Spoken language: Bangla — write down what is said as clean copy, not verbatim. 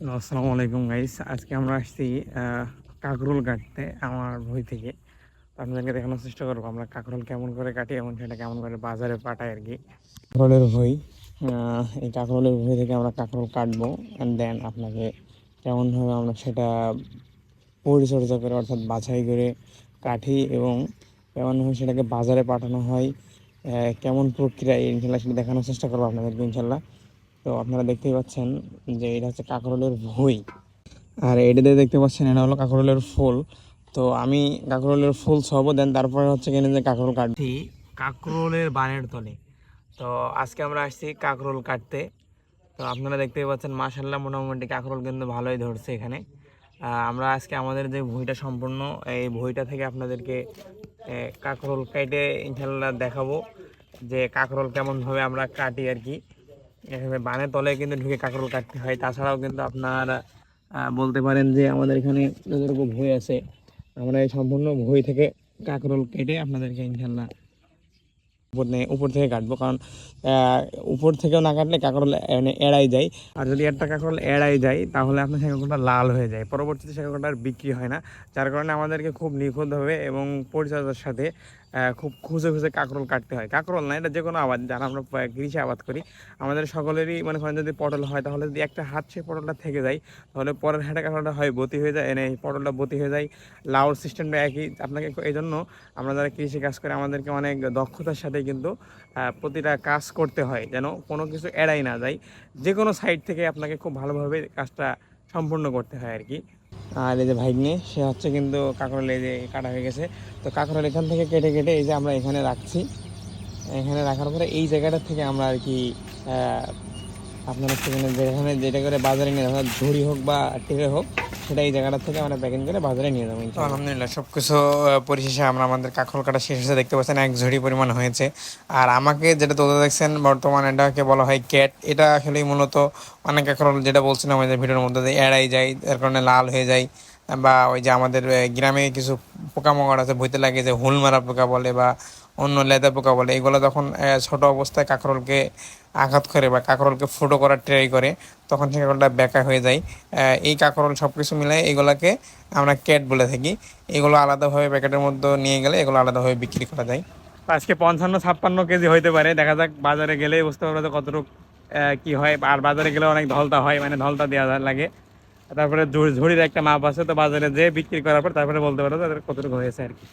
আসসালামু আলাইকুম গাইস। আজকে আমরা আসছি কাকরোল কাটতে আমার ভই থেকে। তো আপনাদেরকে দেখানোর চেষ্টা করবো আমরা কাকরোল কেমন করে কাটি এবং সেটা কেমন করে বাজারে পাঠাই আর কি। কাকরোলের ভই, এই কাকরোলের ভই থেকে আমরা কাকরোল কাটবো অ্যান্ড দেন আপনাকে কেমনভাবে আমরা সেটা পরিচর্যা করে অর্থাৎ বাছাই করে কাটি এবং কেমনভাবে সেটাকে বাজারে পাঠানো হয়, কেমন প্রক্রিয়ায় ইনশাল্লাহ সেটা দেখানোর চেষ্টা করবো আপনাদেরকে ইনশাল্লাহ। তো আপনারা দেখতেই পাচ্ছেন যে এটা হচ্ছে কাকরোলের ভই, আর এটাতে দেখতে পাচ্ছেন এটা হলো কাঁকরোলের ফুল। তো আমি কাঁকরোলের ফুল ছব দেন তারপরে হচ্ছে কিনে যে কাঁকরোল কাটছি কাঁকরোলের বানের তলে। তো আজকে আমরা আসছি কাঁকরোল কাটতে। তো আপনারা দেখতেই পাচ্ছেন মাশাল্লাহ মোটামুটি কাঁকরোল কিন্তু ভালোই ধরছে এখানে। আমরা আজকে আমাদের যে ভুঁইটা সম্পূর্ণ এই ভুঁইটা থেকে আপনাদেরকে কাঁকরোল কেটে ইনশাল্লাহ দেখাবো যে কাঁকরোল কেমনভাবে আমরা কাটি আর কি। এখানে বানের তলে কিন্তু ঢুকে কাঁকরোল কাটতে হয়। তাছাড়াও কিন্তু আপনার বলতে পারেন যে আমাদের এখানে যতটুকু ভুঁই আছে আমরা এই সম্পূর্ণ ভুঁই থেকে কাঁকরোল কেটে আপনাদেরকে ইনশাল্লাহ উপর থেকে কাটবো, কারণ উপর থেকেও না কাটলে কাঁকরোল মানে এড়াই যায়। আর যদি একটা কাঁকরোল এড়াই যায় তাহলে আপনার সেই কাঁকরোলটা লাল হয়ে যায়, পরবর্তীতে সেই কাঁকরোলটা আর বিক্রি হয় না। যার কারণে আমাদেরকে খুব নিখুঁতভাবে এবং পরিচর্যার সাথে খুব খুঁজে খুঁজে কাঁকরোল কাটতে হয়। কাঁকরোল না, এটা যে কোনো আবাদ, যারা আমরা কৃষি আবাদ করি আমাদের সকলেরই মনে করেন যদি পটল হয় তাহলে যদি একটা হাত সেই পটলটা থেকে যায় তাহলে পরের হাটে কাঁকরোলটা হয় বতি হয়ে যায়, এনে পটলটা বতি হয়ে যায়। লাউর সিস্টেমটা একই। আপনাকে এই জন্য আমরা যারা কৃষি কাজ করে আমাদেরকে অনেক দক্ষতার সাথে কিন্তু প্রতিটা কাজ করতে হয় যেন কোনো কিছু এড়াই না যায়। যে কোনো সাইড থেকে আপনাকে খুব ভালোভাবে কাজটা সম্পূর্ণ করতে হয় আর কি। আর এই যে ভাইগনে সে হচ্ছে কিন্তু কাঁকরোল এই যে কাটা হয়ে গেছে। তো কাঁকরোল এখান থেকে কেটে কেটে এই যে আমরা এখানে রাখছি, এখানে রাখার পরে এই জায়গাটা থেকে আমরা আর কি আপনারা সেখানে যেখানে যেটা করে বাজারে নিয়ে যাবো, ঝুড়ি হোক বা ট্রে হোক, সেটা এই জায়গাটা থেকে আমরা প্যাকিং করে বাজারে নিয়ে যাবো। আলহামদুলিল্লাহ সব কিছু পরিশেষে আমরা আমাদের কাঁকরোল কাটা শেষ হয়েছে, দেখতে পাচ্ছেন এক ঝুড়ি পরিমাণ হয়েছে। আর আমাকে যেটা তোলা দেখছেন বর্তমানে এটাকে বলা হয় ক্যাট। এটা আসলেই মূলত অনেক কাঁকরোল যেটা বলছিলাম আমাদের ভিডিওর মধ্যে এড়াই যায়, এর কারণে লাল হয়ে যায়। বা ওই যে আমাদের গ্রামে কিছু পোকামাকড় আছে ভইতে লাগে, যে হুল মারা পোকা বলে বা অন্য লেদা পোকা বলে, এগুলো যখন ছোট অবস্থায় কাঁকরোলকে আঘাত করে বা কাঁকরোলকে ফুটো করার ট্রাই করে তখন সে কাঁকরোলটা বেঁকা হয়ে যায়। এই কাঁকরোল সব কিছু মিলে এগুলোকে আমরা ক্যাট বলে থাকি। এগুলো আলাদাভাবে প্যাকেটের মধ্যে নিয়ে গেলে এগুলো আলাদাভাবে বিক্রি করা যায়। আজকে 55-56 কেজি হইতে পারে, দেখা যাক বাজারে গেলেই বুঝতে পারবো যে কতটুকু কি হয়। আর বাজারে গেলে অনেক ধলতা হয়, মানে ধলতা দেওয়া লাগে। তারপরে ঝুড়ির একটা মাপ আছে, তো বাজারে যে বিক্রি করার পর তারপরে বলতে পারবো তাদের কতটুকু হয়েছে আর কি।